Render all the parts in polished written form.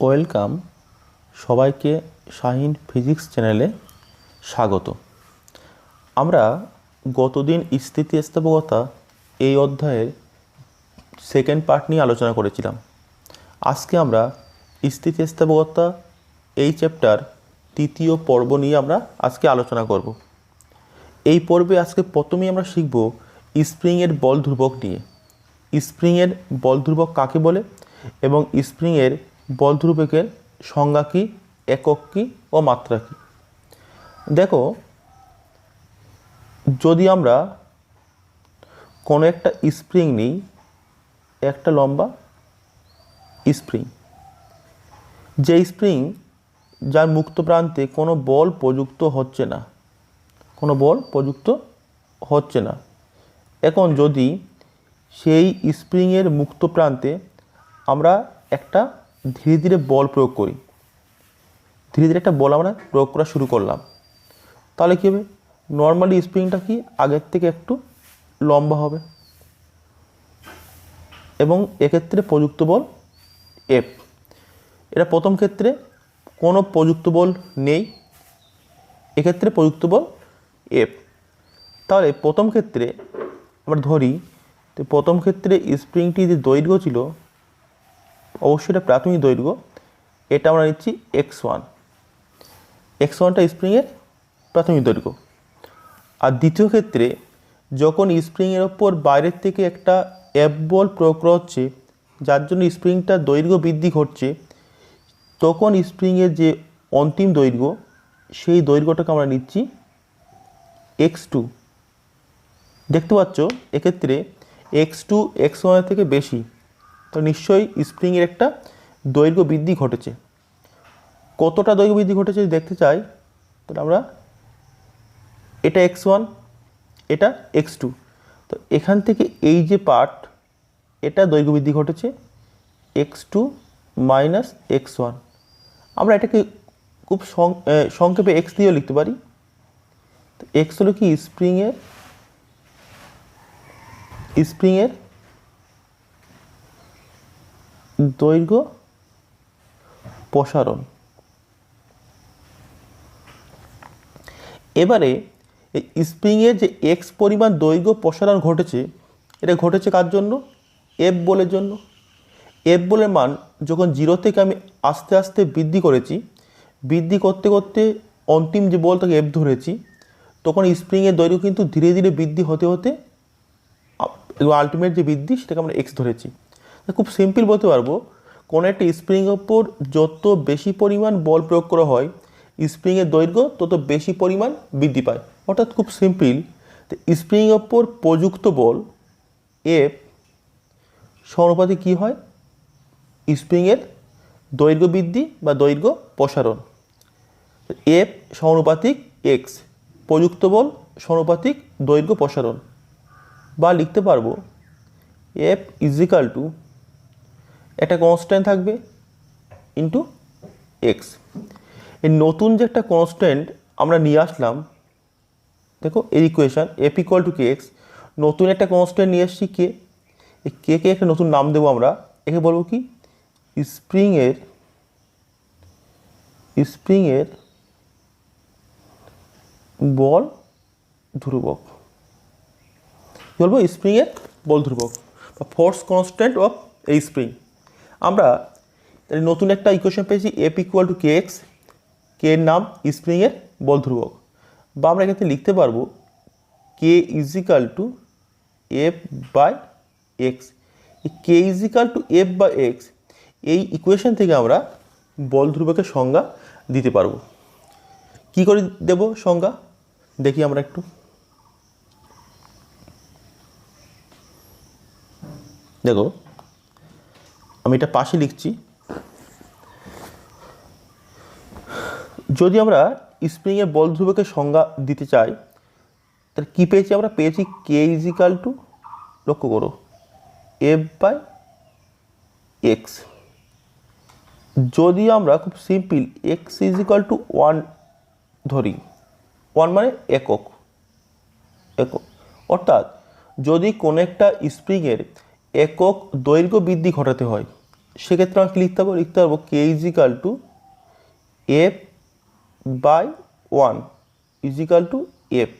Welcome সবাইকে Shahin physics চ্যানেলে স্বাগত। আমরা গতদিন স্থিতিস্থাপকতা এই অধ্যায়ের সেকেন্ড পার্ট নিয়ে আলোচনা করেছিলাম। আজকে আমরা স্থিতিস্থাপকতা এই চ্যাপ্টার তৃতীয় পর্ব নিয়ে আমরা আজকে আলোচনা করব। এই পর্বে আজকে প্রথমেই আমরা শিখব স্প্রিংয়ের বল ধ্রুবক নিয়ে। স্প্রিংয়ের বল ধ্রুবক কাকে বলে এবং স্প্রিংয়ের বল ধ্রুবকের সংজ্ঞা কী, একক কী ও মাত্রা কী। দেখো, যদি আমরা কোনো একটা স্প্রিং নিই, একটা লম্বা স্প্রিং, যে স্প্রিং যার মুক্ত প্রান্তে কোনো বল প্রযুক্ত হচ্ছে না, এখন যদি সেই স্প্রিংয়ের মুক্ত প্রান্তে আমরা একটা ধীরে ধীরে বল প্রয়োগ করি, ধীরে ধীরে একটা বল আমরা প্রয়োগ করা শুরু করলাম, তাহলে কী হবে? নর্মালি স্প্রিংটা কি আগের থেকে একটু লম্বা হবে এবং এক্ষেত্রে প্রযুক্ত বল এফ। এটা প্রথম ক্ষেত্রে কোনো প্রযুক্ত বল নেই, এক্ষেত্রে প্রযুক্ত বল এফ। তাহলে প্রথম ক্ষেত্রে আমরা ধরি, তো প্রথম ক্ষেত্রে স্প্রিংটি যে দৈর্ঘ্য ছিল, অবশ্যই এটা প্রাথমিক দৈর্ঘ্য, এটা আমরা নিচ্ছি x1। x1টা স্প্রিংয়ের প্রাথমিক দৈর্ঘ্য। আর দ্বিতীয় ক্ষেত্রে যখন স্প্রিংয়ের ওপর বাইরের থেকে একটা এফ বল প্রয়োগ করা হচ্ছে, যার জন্য স্প্রিংটার দৈর্ঘ্য বৃদ্ধি ঘটছে, তখন স্প্রিংয়ের যে অন্তিম দৈর্ঘ্য, সেই দৈর্ঘ্যটাকে আমরা নিচ্ছি x2। দেখতে পাচ্ছ এক্ষেত্রে x2 x1 থেকে বেশি, তো নিশ্চয়ই স্প্রিংয়ের একটা দৈর্ঘ্য বৃদ্ধি ঘটেছে। কতটা দৈর্ঘ্য বৃদ্ধি ঘটেছে যদি দেখতে চাই, তাহলে আমরা এটা x1, এটা x2, তো এখান থেকে এই যে পার্ট, এটা দৈর্ঘ্য বৃদ্ধি ঘটেছে x2 মাইনাস x1। আমরা এটাকে খুব সংক্ষেপে x দিয়েও লিখতে পারি। তো x হলো কি স্প্রিংয়ের দৈর্ঘ্য প্রসারণ। এবারে এই স্প্রিংয়ের যে x পরিমাণ দৈর্ঘ্য প্রসারণ ঘটেছে, এটা ঘটেছে কার জন্য? এফ বলের জন্য। এফ বলের মান যখন 0 থেকে আমি আস্তে আস্তে বৃদ্ধি করেছি, বৃদ্ধি করতে করতে অন্তিম যে বলটাকে এফ ধরেছি, তখন স্প্রিংয়ের দৈর্ঘ্য কিন্তু ধীরে ধীরে বৃদ্ধি হতে হতে আলটিমেট যে বৃদ্ধি, সেটাকে আমরা এক্স ধরেছি। খুব সিম্পল বলতে পারবো, কোনো একটা স্প্রিংয়ের ওপর যত বেশি পরিমাণ বল প্রয়োগ করা হয়, স্প্রিংয়ের দৈর্ঘ্য তত বেশি পরিমাণ বৃদ্ধি পায়। অর্থাৎ খুব সিম্পল, তো স্প্রিংয়ের ওপর প্রযুক্ত বল এফ সমানুপাতিক কী হয়? স্প্রিংয়ের দৈর্ঘ্য বৃদ্ধি বা দৈর্ঘ্য প্রসারণ। এফ সমানুপাতিক এক্স, প্রযুক্ত বল সমানুপাতিক দৈর্ঘ্য প্রসারণ। বা লিখতে পারবো এফ ইজিক্যাল টু একটা কনস্ট্যান্ট থাকবে ইন্টু এক্স। এই নতুন যে একটা কনস্ট্যান্ট আমরা নিয়ে আসলাম, দেখো এই equation F equal to K x, নতুন একটা কনস্ট্যান্ট নিয়ে আসছি কে। এই কে একটা নতুন নাম দেবো আমরা, একে বলবো কি? স্প্রিংয়ের বল ধ্রুবক। বলবো স্প্রিংয়ের বল ধ্রুবক বা ফোর্স কনস্ট্যান্ট অফ এই স্প্রিং। আমরা নতুন একটা ইকুয়েশন পেয়েছি F equal to K X, K এর নাম স্প্রিংয়ের বল ধ্রুবক। বা আমরা এক্ষেত্রে লিখতে পারবো K is equal to F by X. এই K is equal to F by X, এই ইকুয়েশন থেকে আমরা বল ধ্রুবকের সংজ্ঞা দিতে পারবো। কি করে দেব সংজ্ঞা, দেখি আমরা একটু। দেখো, আমি এটা পাশে লিখছি। যদি আমরা স্প্রিংয়ের বল ধ্রুবকের সংজ্ঞা দিতে চাই, তাহলে কী পেয়েছি? আমরা পেয়েছি কে ইজিক্যাল টু, লক্ষ্য করো, এফ বাই এক্স। যদি আমরা খুব সিম্পল এক্স ইজিক্যাল টু 1 ধরি, 1 মানে একক, অর্থাৎ যদি কোনো একটা স্প্রিংয়ের একক দৈর্ঘ্য বৃদ্ধি ঘটাতে হয়, সেক্ষেত্রে আমরা কী লিখতে পারবো K is equal to F by 1 is equal to F.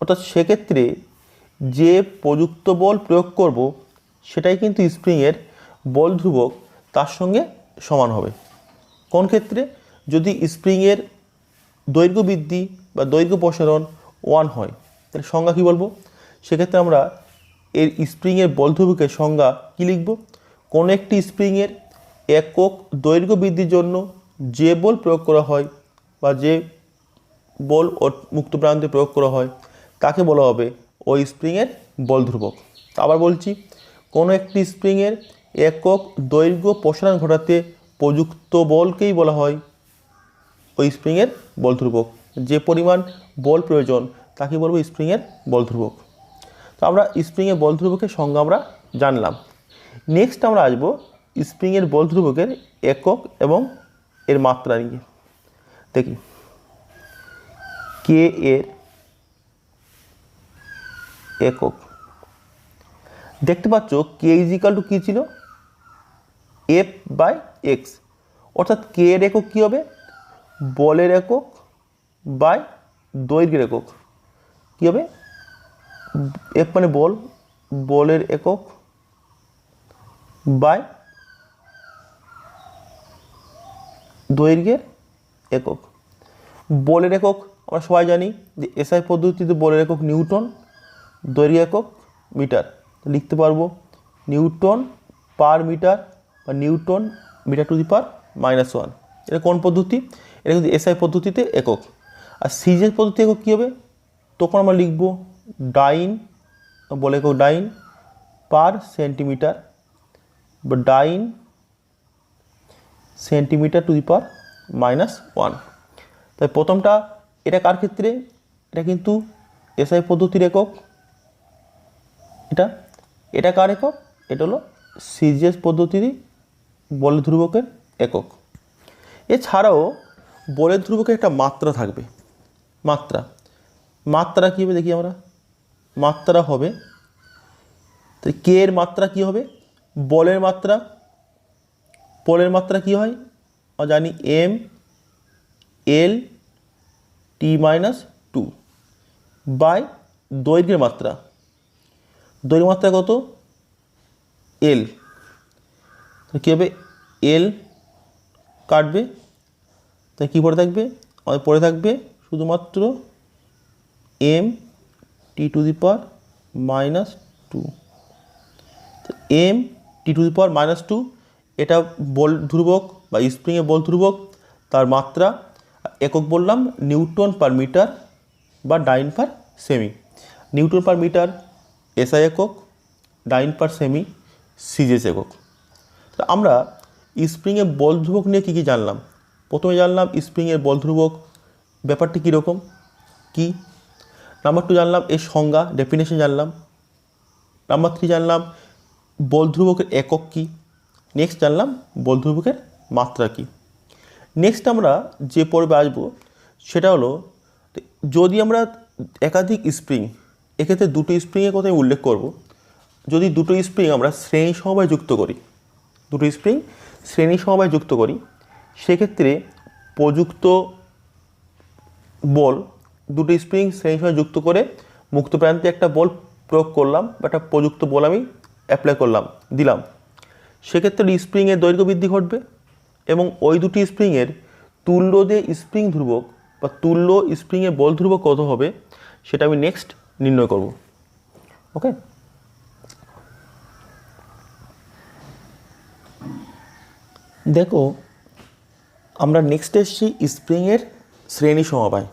অর্থাৎ সেক্ষেত্রে যে প্রযুক্ত বল প্রয়োগ করব সেটাই কিন্তু স্প্রিংয়ের বল ধ্রুবক তার সঙ্গে সমান হবে। কোন ক্ষেত্রে? যদি স্প্রিংয়ের দৈর্ঘ্য বৃদ্ধি বা দৈর্ঘ্য প্রসারণ 1 হয়, তাহলে সংজ্ঞা কী বলবো? সেক্ষেত্রে আমরা এর স্প্রিংয়ের বল ধ্রুবকের সংজ্ঞা কী লিখব? কোনো একটি স্প্রিংয়ের একক দৈর্ঘ্য বৃদ্ধির জন্য যে বল প্রয়োগ করা হয় বা যে বল মুক্ত প্রান্তে প্রয়োগ করা হয় তাকে বলা হবে ওই স্প্রিংয়ের বল ধ্রুবক। আবার বলছি, কোনো একটি স্প্রিংয়ের একক দৈর্ঘ্য প্রসারণ ঘটাতে প্রযুক্ত বলকেই বলা হয় ওই স্প্রিংয়ের বল ধ্রুবক। যে পরিমাণ বল প্রয়োজন তাকে বলবো স্প্রিংয়ের বল ধ্রুবক। তো আমরা স্প্রিংয়ের বল ধ্রুবকের সংজ্ঞা আমরা জানলাম। নেক্সট আমরা আসবো স্প্রিংয়ের বল ধ্রুবকের একক এবং এর মাত্রা নিয়ে। দেখি কে এর একক দেখতে পাচ্ছ কে ইজ ইকাল টু কী ছিল? F by X. অর্থাৎ কে এর একক কী হবে? বলের একক বাই দৈর্ঘ্যের একক। কী হবে? এফ মানে বল, বলের একক বাই দৈর্ঘ্যের একক। বলের একক আমরা সবাই জানি যে এসআই পদ্ধতিতে বলের একক নিউটন, দৈর্ঘ্য একক মিটার। লিখতে পারবো নিউটন পার মিটার বা নিউটন মিটার টু দি পাওয়ার -1। এটা কোন পদ্ধতি? এটা কিন্তু এসআই পদ্ধতিতে একক। আর সিজিএস পদ্ধতি একক কী হবে? তখন আমরা লিখব ডাইন, বলে একক ডাইন পার সেন্টিমিটার বা ডাইন সেন্টিমিটার টু দি পাওয়ার -1। তাই প্রথমটা এটা কার ক্ষেত্রে? এটা কিন্তু এসআই পদ্ধতির একক। এটা কার একক? এটা হলো সিজিএস পদ্ধতিরই বলের ধ্রুবকের একক। এছাড়াও বলের ধ্রুবকের একটা মাত্রা থাকবে। মাত্রা কী হবে দেখি আমরা। মাত্রা হবে, তো কে এর মাত্রা কী হবে? বলের মাত্রা কী হয়? আমরা জানি এম এল টি -2 বাই দৈর্ঘ্যের মাত্রা। দৈর্ঘ্য মাত্রা কত? এল। কী হবে? এল কাটবে, তাই কী পড়ে থাকবে? আমাদের পড়ে থাকবে শুধুমাত্র এম টি টু দি পাওয়ার -2। তো এম টি টু দি পাওয়ার -2 এটা বল ধ্রুবক বা স্প্রিংয়ের বল ধ্রুবক। তার মাত্রা একক বললাম নিউটন পার মিটার বা ডাইন পার সেমি। নিউটন পার মিটার এসআই একক, ডাইন পার সেমি সিজিএস একক। আমরা স্প্রিংয়ের বল ধ্রুবক নিয়ে কী কী জানলাম? প্রথমে জানলাম স্প্রিংয়ের বল ধ্রুবক ব্যাপারটি কীরকম কী। নাম্বার 2 জানলাম এর সংজ্ঞা, ডেফিনেশন জানলাম। নাম্বার 3 জানলাম বল ধ্রুবকের একক কী। নেক্সট জানলাম বল ধ্রুবকের মাত্রা কী। নেক্সট আমরা যে পর্বে আসবো সেটা হলো যদি আমরা একাধিক স্প্রিং, এক্ষেত্রে দুটো স্প্রিংয়ের কথাই উল্লেখ করব। যদি দুটো স্প্রিং আমরা শ্রেণী সমবায় যুক্ত করি, সেক্ষেত্রে প্রযুক্ত বল দুটো স্প্রিং শ্রেণী সমবায় যুক্ত করে মুক্ত প্রান্তে একটা বল প্রয়োগ করলাম বা একটা প্রযুক্ত বল আমি অ্যাপ্লাই দিলাম। সেক্ষেত্রে স্প্রিংয়ের দৈর্ঘ্য বৃদ্ধি ঘটবে এবং ওই দুটি স্প্রিংয়ের তুল্য যে স্প্রিং ধ্রুবক বা তুল্য স্প্রিংয়ের বল ধ্রুবক কত হবে সেটা আমি নেক্সট নির্ণয় করব। ওকে, দেখো আমরা নেক্সট এসছি স্প্রিংয়ের শ্রেণী সমবায়।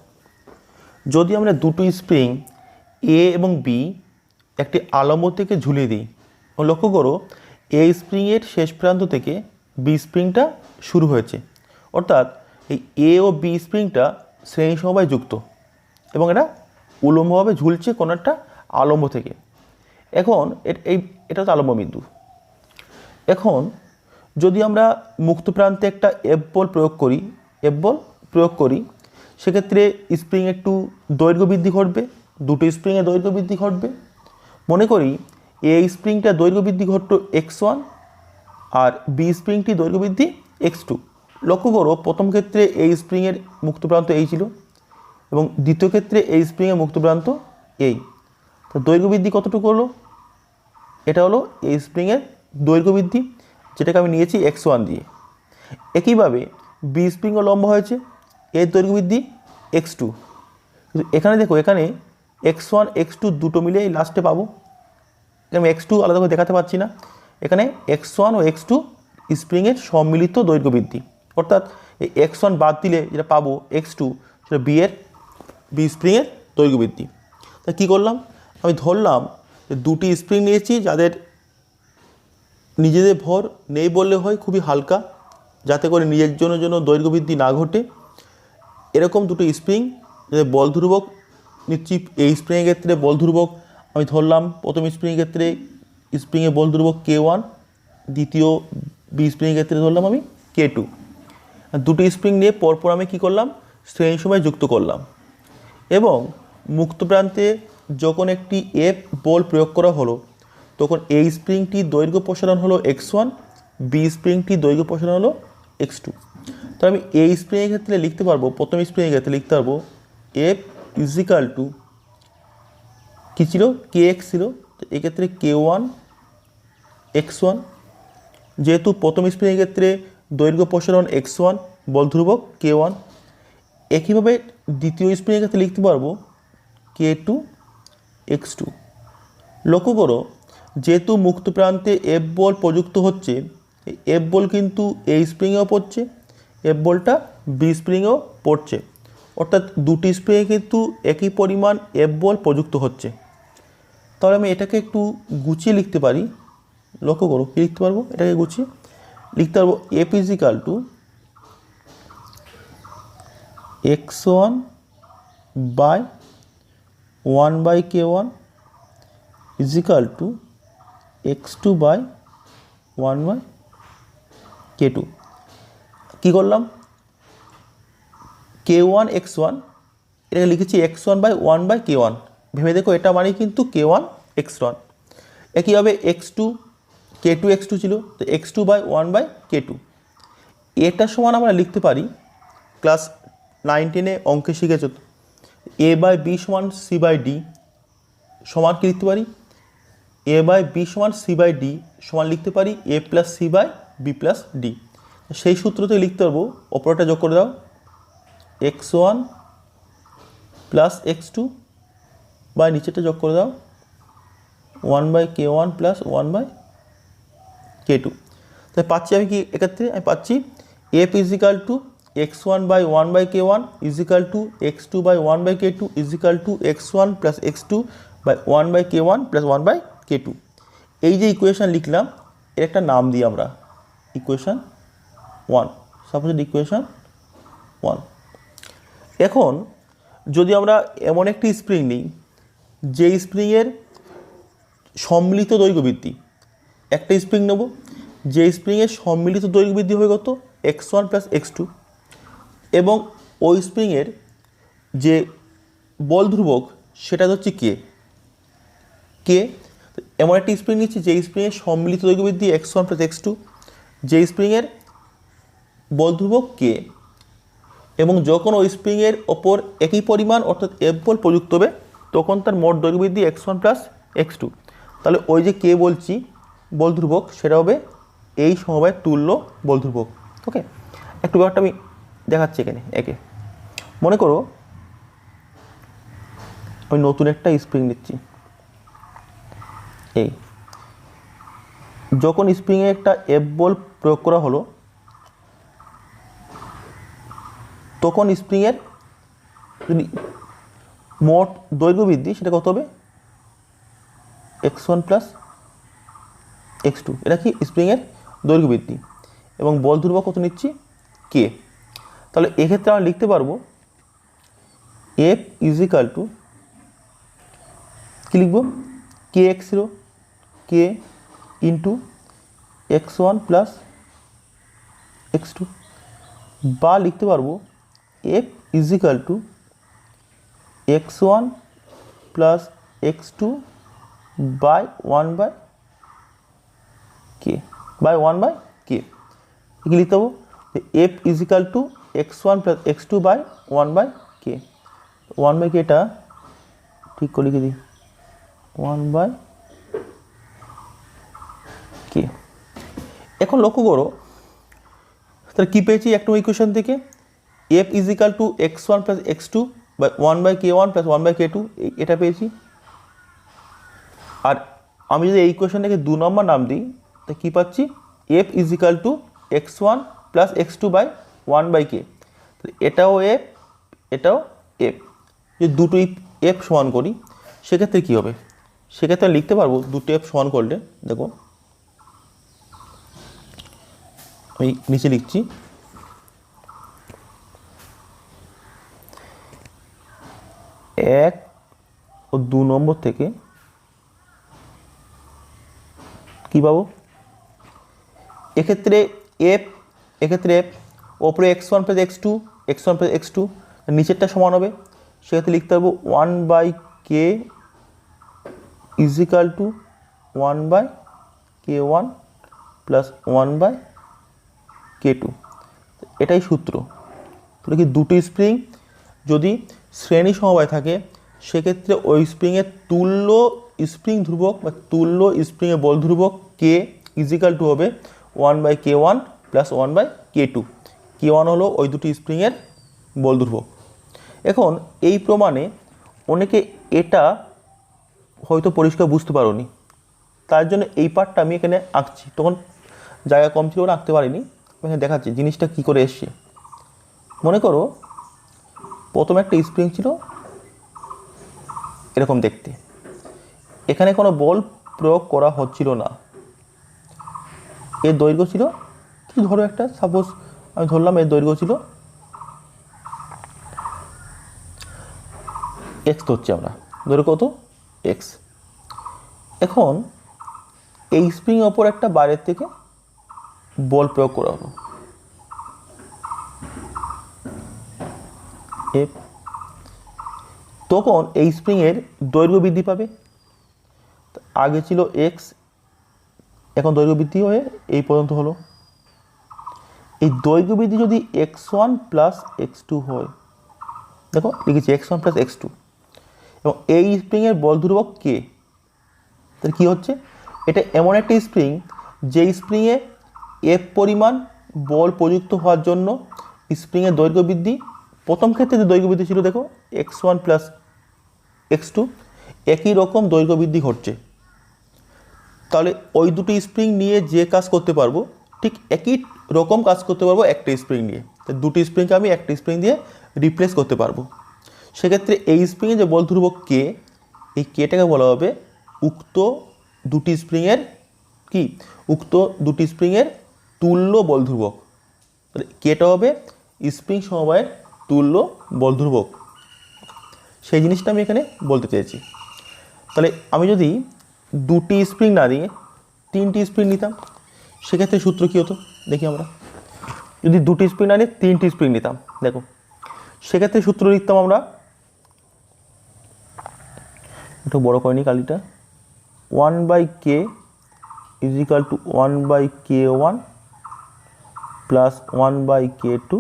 যদি আমরা দুটো স্প্রিং এ এবং বি একটি আলম্ব থেকে ঝুলিয়ে দিই, লক্ষ্য করো এ স্প্রিংয়ের শেষ প্রান্ত থেকে বি স্প্রিংটা শুরু হয়েছে, অর্থাৎ এই এ ও বি স্প্রিংটা শ্রেণী সমবায় যুক্ত এবং এটা উলম্বভাবে ঝুলছে কোনো একটা আলম্ব থেকে। এখন এটা হচ্ছে আলম্ব বিন্দু। এখন যদি আমরা মুক্ত প্রান্তে একটা এফ বল প্রয়োগ করি সেক্ষেত্রে স্প্রিং একটু দৈর্ঘ্য বৃদ্ধি ঘটবে, দুটো স্প্রিংয়ের দৈর্ঘ্য বৃদ্ধি ঘটবে। মনে করি এই স্প্রিংটা দৈর্ঘ্য বৃদ্ধি ঘটল x1 আর বি স্প্রিংটি দৈর্ঘ্য বৃদ্ধি x2। লক্ষ্য করো প্রথম ক্ষেত্রে এই স্প্রিংয়ের মুক্ত প্রান্ত এই ছিল এবং দ্বিতীয় ক্ষেত্রে এই স্প্রিংয়ের মুক্ত প্রান্ত এই। তো দৈর্ঘ্য বৃদ্ধি কতটুকু হলো? এটা হলো এই স্প্রিংয়ের দৈর্ঘ্য বৃদ্ধি, যেটাকে আমি নিয়েছি x1 দিয়ে। একইভাবে বি স্প্রিংও লম্বা হয়েছে, এর দৈর্ঘ্য বৃদ্ধি x2। কিন্তু এখানে দেখো, এখানে x1 x2 দুটো মিলে এই লাস্টে পাবো, আমি x2 আলাদা করে দেখাতে পারছি না। এখানে x1 ও x2 স্প্রিংয়ের সম্মিলিত দৈর্ঘ্য বৃদ্ধি, অর্থাৎ এই x1 বাদ দিলে যেটা পাবো x2, সেটা বি স্প্রিংয়ের দৈর্ঘ্য বৃদ্ধি। তাই কী করলাম, আমি ধরলাম যে দুটি স্প্রিং নিয়েছি যাদের নিজেদের ভর নেই বললে হয়, খুবই হালকা, যাতে করে নিজের জন্য দৈর্ঘ্য বৃদ্ধি না ঘটে। এরকম দুটো স্প্রিং যাদের বল ধ্রুবক নিচ্ছি, এই স্প্রিংয়ের ক্ষেত্রে বল ধ্রুবক আমি ধরলাম প্রথম স্প্রিংয়ের ক্ষেত্রে স্প্রিংয়ের বল ধ্রুবক K1, দ্বিতীয় বি স্প্রিংয়ের ক্ষেত্রে ধরলাম আমি K2। দুটো স্প্রিং নিয়ে পরপর আমি কী করলাম, শ্রেণী সময় যুক্ত করলাম এবং মুক্ত প্রান্তে যখন একটি এফ বল প্রয়োগ করা হলো তখন এই স্প্রিংটির দৈর্ঘ্য প্রসারণ হলো x1, বি স্প্রিংটির দৈর্ঘ্য প্রসারণ হলো x2। তো আমি এই স্প্রিংয়ের ক্ষেত্রে লিখতে পারবো, প্রথম স্প্রিংয়ের ক্ষেত্রে লিখতে পারবো এফ ইজিক্যাল টু কী ছিল, kx ছিল, তো এক্ষেত্রে K1 x1, যেহেতু প্রথম স্প্রিংয়ের ক্ষেত্রে দৈর্ঘ্য প্রসারণ x1, বল ধ্রুবক K1। একইভাবে দ্বিতীয় স্প্রিংয়ের ক্ষেত্রে লিখতে পারবো K2 x2। লক্ষ্য করো, যেহেতু মুক্ত প্রান্তে এফ বল প্রযুক্ত হচ্ছে, এফ বল কিন্তু এই স্প্রিংয়েও পড়ছে, এফ বলটা বি স্প্রিংয়েও পড়ছে, অর্থাৎ দুটি স্প্রিংয়ে কিন্তু একই পরিমাণ এফ বল প্রযুক্ত হচ্ছে। তাহলে আমি এটাকে একটু গুছিয়ে লিখতে পারি। লক্ষ্য করো কী লিখতে পারবো, এটাকে গুছিয়ে লিখতে পারবো f is equal to x1 by 1/K1 is equal to x2 by 1/K2। কী করলাম, K1 x1 এটাকে লিখেছি x1 বাই 1/K1। ভেবে দেখো, এটা মানে কিন্তু K1 x1। একইভাবে x2 K2 x2 ছিল, তো x2 বাই 1/K2। এটা সমান আমরা লিখতে পারি, ক্লাস 9-10 অঙ্কে শিখেছ তো, a বাই বি সমান সি বাই ডি সমান কী লিখতে পারি, a বাই বি সমান সি বাই ডি সমান লিখতে পারি a plus c by b plus d. সেই সূত্রতে লিখতে পারবো, অপরটা যোগ করে দাও x1 প্লাস x2 বাই নিচেটা যোগ করে দাও 1/K1 প্লাস 1/K2। তাই পাচ্ছি আমি কি, এক্ষেত্রে আমি পাচ্ছি f is equal to x1 by 1/K1 is equal to x2 by 1/K2 is equal to x1 plus x2 by 1/K1 plus 1/K2। এই যে ইকুয়েশান লিখলাম, এর একটা নাম দিই আমরা ইকুয়েশান 1, সাপোজ ইকুয়েশান 1। এখন যদি আমরা এমন একটি স্প্রিং নিই যে স্প্রিংয়ের সম্মিলিত দৈর্ঘ্য বৃদ্ধি, একটা স্প্রিং নেব যে স্প্রিংয়ের সম্মিলিত দৈর্ঘ্য বৃদ্ধি হবে কত, x1 প্লাস x2, এবং ওই স্প্রিংয়ের যে বল ধ্রুবক সেটা হচ্ছে কে। এমন একটি স্প্রিং নিচ্ছি যে স্প্রিংয়ের সম্মিলিত দৈর্ঘ্য বৃদ্ধি x1 প্লাস x2, যে স্প্রিংয়ের বল ধ্রুবক কে, এবং যখন ওই স্প্রিংয়ের ওপর একই পরিমাণ অর্থাৎ এফ বল প্রযুক্ত হবে তখন তার মোট দৈর্ঘ্য বৃদ্ধি x1 প্লাস x2। তাহলে ওই যে কে বলছি বল ধ্রুবক, সেটা হবে এই সমবায়ের তুল্য বল ধ্রুবক। ওকে, একটু ব্যাপারটা আমি দেখাচ্ছি এখানে একে। মনে করো আমি নতুন একটা স্প্রিং নিচ্ছি, এই যখন স্প্রিংয়ে একটা এফ বল প্রয়োগ করা হলো তখন স্প্রিংয়ের যদি মোট দৈর্ঘ্য বৃদ্ধি সেটা কত হবে, x1 প্লাস x2। এটা কি স্প্রিংয়ের দৈর্ঘ্য বৃদ্ধি, এবং বল ধ্রুবক কত নিচ্ছি, কে। তাহলে এক্ষেত্রে আমরা লিখতে পারবো এফ ইজিক্যাল টু কী লিখব, k x zero k into x1 plus x2, বা লিখতে পারবো f is equal to x1 plus x2 by 1/K। By 1/k। কি লিখতে পাবো যে f is equal to x1 plus x2 by 1/k। 1/k টা ঠিক করে লিখে দিই 1/k। এখন লক্ষ্য করো তাহলে কী পেয়েছি এক নম্বর ইকুয়েশন থেকে f is equal to x1 plus x2 by 1/k1 plus 1/k2 এটা পেয়েছি। আর আমি যদি এই ইকুয়েশনটাকে 2 নম্বর নাম দিই তা কী পাচ্ছি f is equal to x1 plus x2 by 1/k। তাহলে এটাও f এটাও f। যদি দুটোই f সমান করি সেক্ষেত্রে কী হবে, সেক্ষেত্রে লিখতে পারবো দুটো f সমান করলে, দেখো আমি নিচে লিখছি 1 ও 2 নম্বর থেকে কী পাবো, এক্ষেত্রে f ওপরে x1 প্লাস x2 নিচেরটা সমান হবে, সেক্ষেত্রে লিখতে পারবো 1/k is equal to 1/k1 plus 1/k2। এটাই সূত্র। তাহলে কি দুটো স্প্রিং যদি শ্রেণী সমবায় থাকে সেক্ষেত্রে ওই স্প্রিংয়ের তুল্য স্প্রিং ধ্রুবক বা তুল্য স্প্রিংয়ের বল ধ্রুবক কে ইজিক্যাল টু হবে 1/k1 প্লাস 1/k2। k1 হলো ওই দুটি স্প্রিংয়ের বল ধ্রুবক। এখন এই প্রমাণে অনেকে এটা হয়তো পরিষ্কার বুঝতে পারোনি, তার জন্য এই পার্টটা আমি এখানে আঁকছি, তখন জায়গা কম ছিল বলে আঁকতে পারিনি, এখানে দেখাচ্ছি জিনিসটা কী করে এসছে। মনে করো প্রথমে একটা স্প্রিং ছিল এরকম দেখতে, এখানে কোনো বল প্রয়োগ করা হচ্ছিল না, এর দৈর্ঘ্য ছিল কিছু ধরো একটা, সাপোজ আমি ধরলাম এর দৈর্ঘ্য ছিল এক্স ধরছি আমরা, দৈর্ঘ্য কত এক্স। এখন এই স্প্রিং ওপর একটা বাইরের থেকে বল প্রয়োগ করা হলো এফ, তখন এই স্প্রিংয়ের দৈর্ঘ্য বৃদ্ধি পাবে। আগে ছিল এক্স, এখন দৈর্ঘ্য বৃদ্ধি হয়ে এই পর্যন্ত হলো। এই দৈর্ঘ্য বৃদ্ধি যদি x1 প্লাস x2 হয়, দেখো লিখেছি x1 প্লাস x2, এবং এই স্প্রিংয়ের বল ধ্রুবক কে, তাহলে কী হচ্ছে, এটা এমন একটা স্প্রিং যে স্প্রিংয়ে এফ পরিমাণ বল প্রযুক্ত হওয়ার জন্য স্প্রিংয়ের দৈর্ঘ্য বৃদ্ধি, প্রথম ক্ষেত্রে যে দৈর্ঘ্য বৃদ্ধি ছিল দেখো x1 প্লাস x2, একই রকম দৈর্ঘ্য বৃদ্ধি ঘটছে। তাহলে ওই দুটো স্প্রিং নিয়ে যে কাজ করতে পারবো ঠিক একই রকম কাজ করতে পারবো একটা স্প্রিং নিয়ে, তাই দুটো স্প্রিংকে আমি একটা স্প্রিং দিয়ে রিপ্লেস করতে পারবো। সেক্ষেত্রে এই স্প্রিংয়ে যে বল ধ্রুবক কে, এই কেটাকে বলা হবে উক্ত দুটি স্প্রিংয়ের তুল্য বল ধ্রুবক। তাহলে কেটা হবে স্প্রিং সমবায়ের তুল্য বল ধ্রুবক, সেই জিনিসটা আমি এখানে বলতে চেয়েছি। তাহলে আমি যদি দুটি স্প্রিং না দিয়ে 3টি স্প্রিং নিতাম সেক্ষেত্রে সূত্র কী হতো দেখি আমরা, যদি দুটি স্প্রিং না নিয়ে 3টি স্প্রিং নিতাম, দেখো সেক্ষেত্রে সূত্র লিখতাম আমরা, একটু বড় করেনি কালিটা, 1/k is equal to 1/k1 plus 1/k2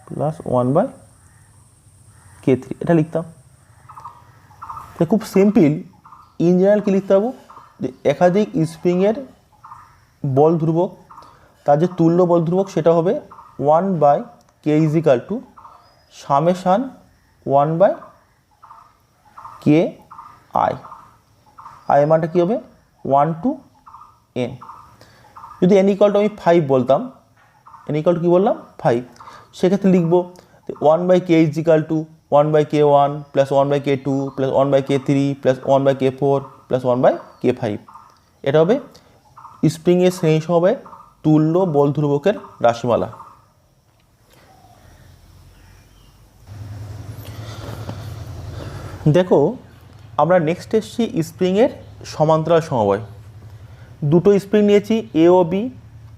plus 1/k3, এটা লিখতাম। তো খুব সিম্পল, ইন জেনারেল কী লিখতে পারবো যে একাধিক স্প্রিংয়ের বল ধ্রুবক, তার যে তুল্য বল ধ্রুবক সেটা হবে 1/k is equal two summation 1/ki, I মানটা কী হবে 1 to n। যদি n ইকুয়াল টু আমি 5 বলতাম, n ইকুয়াল টু কী বললাম 5, সেক্ষেত্রে লিখবো 1/k is equal to 1/k1 plus 1/k2 plus 1/k3 plus 1/k4 plus 1/k5। এটা হবে স্প্রিংয়ের শ্রেণী সমবায়ে তুল্য বল ধ্রুবকের রাশিমালা। দেখো আমরা নেক্সট এসছি স্প্রিংয়ের সমান্তরাল সমবায়। দুটো স্প্রিং নিয়েছি এ ও বি,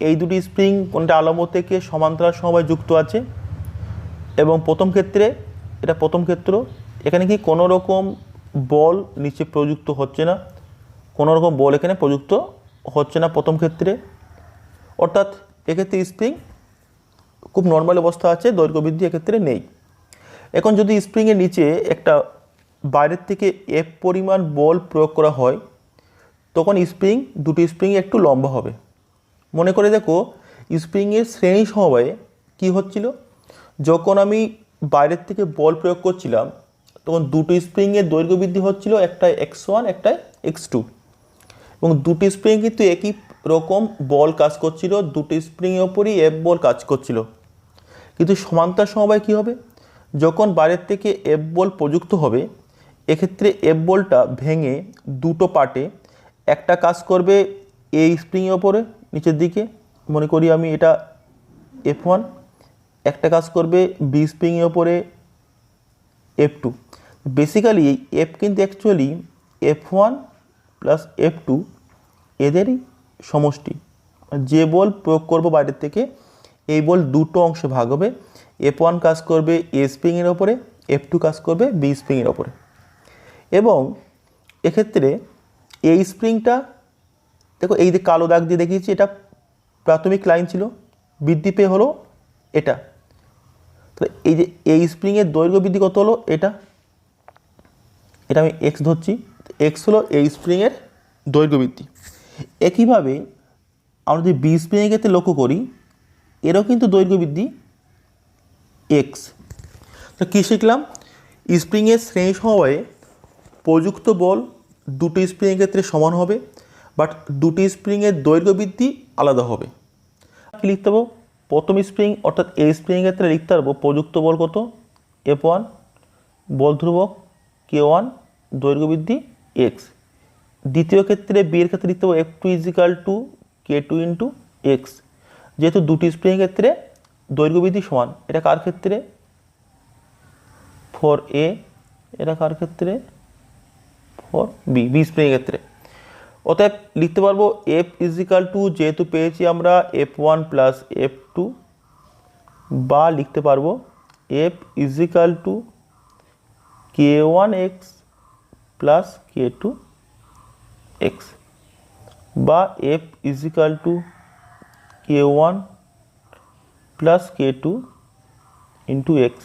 এই দুটি স্প্রিং কোনটা আলম্ব থেকে সমান্তরাল সমবায় যুক্ত আছে, এবং প্রথম ক্ষেত্রে এটা প্রথম ক্ষেত্র, এখানে কি কোনো রকম বল নিচে প্রযুক্ত হচ্ছে না, কোনো রকম বল এখানে প্রযুক্ত হচ্ছে না প্রথম ক্ষেত্রে। অর্থাৎ এক্ষেত্রে স্প্রিং খুব নর্মাল অবস্থা আছে, দৈর্ঘ্য বৃদ্ধি এক্ষেত্রে নেই। এখন যদি স্প্রিংয়ের নিচে একটা বাইরের থেকে এফ পরিমাণ বল প্রয়োগ করা হয়, তখন স্প্রিং দুটি স্প্রিং একটু লম্বা হবে। মনে করে দেখো স্প্রিংয়ের শ্রেণী সমবায়ে কী হচ্ছিল, যখন আমি বাইরের থেকে বল প্রয়োগ করছিলাম তখন দুটো স্প্রিংয়ের দৈর্ঘ্য বৃদ্ধি হচ্ছিল, একটা x1 একটা x2, এবং দুটি স্প্রিং কিন্তু একই রকম বল কাজ করছিল, দুটি স্প্রিংয়ের ওপরই এফ বল কাজ করছিল। কিন্তু সমান্তরাল সমবায় কী হবে, যখন বাইরের থেকে এফ বল প্রযুক্ত হবে, এক্ষেত্রে এফ বলটা ভেঙে দুটো পার্টে, একটা কাজ করবে এই স্প্রিংয়ের ওপরে নিচের দিকে, মনে করি আমি এটা F1, একটা কাজ করবে বি স্প্রিংয়ের ওপরে F2। বেসিক্যালি এই এফ কিন্তু অ্যাকচুয়ালি F1 প্লাস F2 এদেরই সমষ্টি। যে বল প্রয়োগ করবো বাইরের থেকে, এই বল দুটো অংশে ভাগ হবে, F1 কাজ করবে এ স্প্রিংয়ের ওপরে, F2 কাজ করবে বি স্প্রিংয়ের ওপরে। এবং এক্ষেত্রে এই স্প্রিংটা দেখো এই যে কালো দাগ দিয়ে দেখিয়েছি, এটা প্রাথমিক লাইন ছিল, বৃদ্ধি পেয়ে হলো এটা। তো এই যে এই স্প্রিংয়ের দৈর্ঘ্য বৃদ্ধি কত হলো, এটা আমি এক্স ধরছি, এক্স হলো এই স্প্রিংয়ের দৈর্ঘ্য বৃদ্ধি। একইভাবে আমরা যদি বি স্প্রিংয়ের ক্ষেত্রে লক্ষ্য করি, এরও কিন্তু দৈর্ঘ্য বৃদ্ধি এক্স। তো কী শিখলাম, স্প্রিংয়ের শ্রেণী সমবায়ে প্রযুক্ত বল দুটি স্প্রিংয়ের ক্ষেত্রে সমান হবে, বাট দুটি স্প্রিংয়ের দৈর্ঘ্য বৃদ্ধি আলাদা হবে। কী লিখতে পারবো, প্রথম স্প্রিং অর্থাৎ এই স্প্রিংয়ের ক্ষেত্রে লিখতে পারবো প্রযুক্ত বল কত, F1, বল ধ্রুবক K1, দৈর্ঘ্য বৃদ্ধি এক্স। দ্বিতীয় ক্ষেত্রে বি এর ক্ষেত্রে লিখতে পারবো F2 is equal two K2 into x. যেহেতু দুটি স্প্রিংয়ের ক্ষেত্রে দৈর্ঘ্য বৃদ্ধি সমান, এটা কার ক্ষেত্রে ফর এ, এটা কার ক্ষেত্রে ফর বি স্প্রিংয়ের ক্ষেত্রে। অতএব লিখতে পারবো এফ ইজিক্যাল টু, যেহেতু পেয়েছি আমরা F1 প্লাস F2, বা লিখতে পারবো f is equal two K1x plus K2x, বা f is equal to K1 plus K2 into x.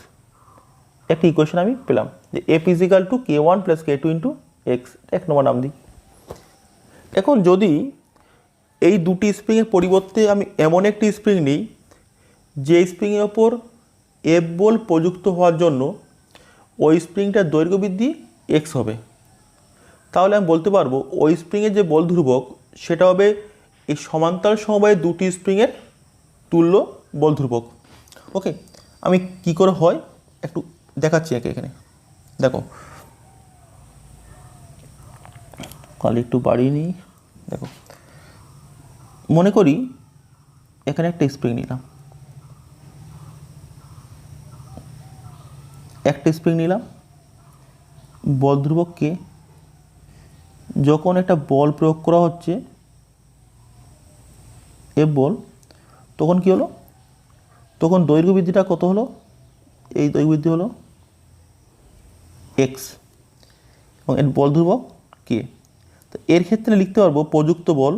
একটা ইকুয়েশন আমি পেলাম যে f is equal to K1 plus K2 into x, এক নম্বর নাম দিই। এখন যদি এই দুটি স্প্রিংয়ের পরিবর্তে আমি এমন একটি স্প্রিং নিই যে স্প্রিংয়ের ওপর এফ বল প্রযুক্ত হওয়ার জন্য ওই স্প্রিংটার দৈর্ঘ্য বৃদ্ধি এক্স হবে, তাহলে আমি বলতে পারবো ওই স্প্রিংয়ের যে বল ধ্রুবক সেটা হবে এই সমান্তরাল সমবায়ে দুটি স্প্রিংয়ের তুল্য বল ধ্রুবক। ওকে, আমি কি করে হয় একটু দেখাচ্ছি এখানে। দেখো কালি একটু বাড়িয়ে নিই। দেখো মনে করি এখানে একটা স্প্রিং নিলাম, বল ধ্রুবক কে, যখন একটা বল প্রয়োগ করা হচ্ছে এফ বল, তখন কি হলো, তখন দৈর্ঘ্য বৃদ্ধিটা কত হলো, এই দৈর্ঘ্য বৃদ্ধি হলো এক্স, এবং এর বল ধ্রুবক কে। তো এর ক্ষেত্রে লিখতে পারবো প্রযুক্ত বল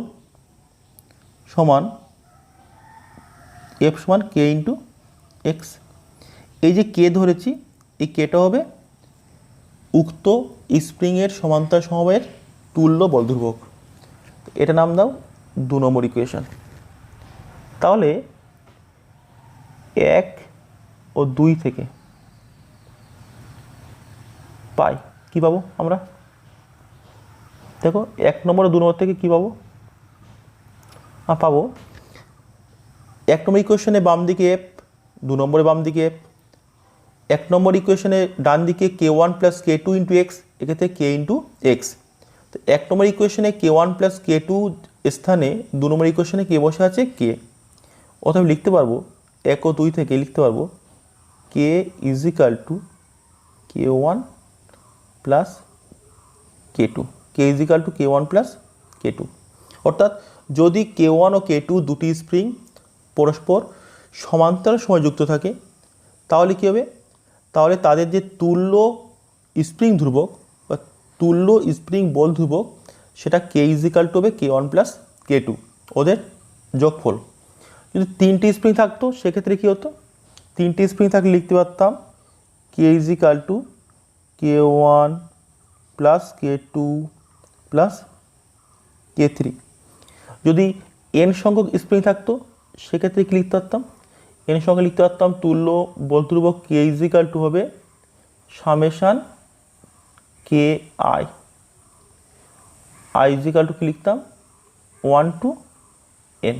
সমান এফ সমান কে ইন্টু এক্স। এই যে কে ধরেছি, এই কেটা হবে উক্ত স্প্রিংয়ের সমান্তরাল সমবায়ের তুল্য বল ধ্রুবক। এটা নাম দাও 2 নম্বর ইকুয়েশন। তাহলে 1 ও 2 থেকে পাই কি পাবো আমরা, দেখো 1 নম্বর ও 2 নম্বর থেকে কি পাবো, পাবো 1 নম্বর ইকুয়েশনে বাম দিকে এফ, 2 নম্বরে বাম দিকে এফ। 1 নম্বর ইকুয়েশনে ডান দিকে K1 plus K2 into x, এক্ষেত্রে K ইন্টু এক্স। তো 1 নম্বর ইকুয়েশনে K1 প্লাস K2 স্থানে 2 নম্বর ইকুয়েশনে কে বসে আছে K। অতএব লিখতে পারবো 1 ও 2 থেকে লিখতে পারবো K is equal to K1 plus K2, K is equal to K1 plus K2। অর্থাৎ যদি K1 ও K2 দুটি স্প্রিং পরস্পর সমান্তরাল সময় যুক্ত থাকে, তাহলে কী হবে, তাহলে তাদের যে তুল্য স্প্রিং ধ্রুবক বা তুল্য স্প্রিং বল ধ্রুবক সেটা K ইজিক্যাল টু হবে K1 প্লাস K2, ওদের যোগফল। যদি 3টি স্প্রিং থাকতো সেক্ষেত্রে কী হতো, 3টি স্প্রিং থাকলে লিখতে পারতাম K is equal to K1 plus K2 plus K3। যদি n সংখ্যক স্প্রিং থাকতো সেক্ষেত্রে কী লিখতে পারতাম, n সংখ্যা লিখতে পারতাম তুল্য বল ধ্রুবক কে ইজ ইকাল টু হবে summation K I, I is equal to কী লিখতাম 1 to n।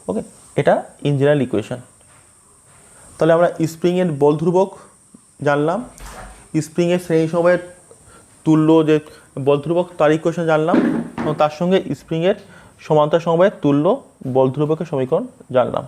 ওকে, এটা ইন জেনারেল ইকুয়েশন। তাহলে আমরা স্প্রিংয়ের বল ধ্রুবক জানলাম, স্প্রিংয়ের শ্রেণী সময়ের তুল্য যে বল ধ্রুবক তার ইকুয়েশন জানলাম, এবং তার সঙ্গে স্প্রিংয়ের সমান্তরাল সমবায়ের তুল্য বল ধ্রুবকের সমীকরণ জানলাম।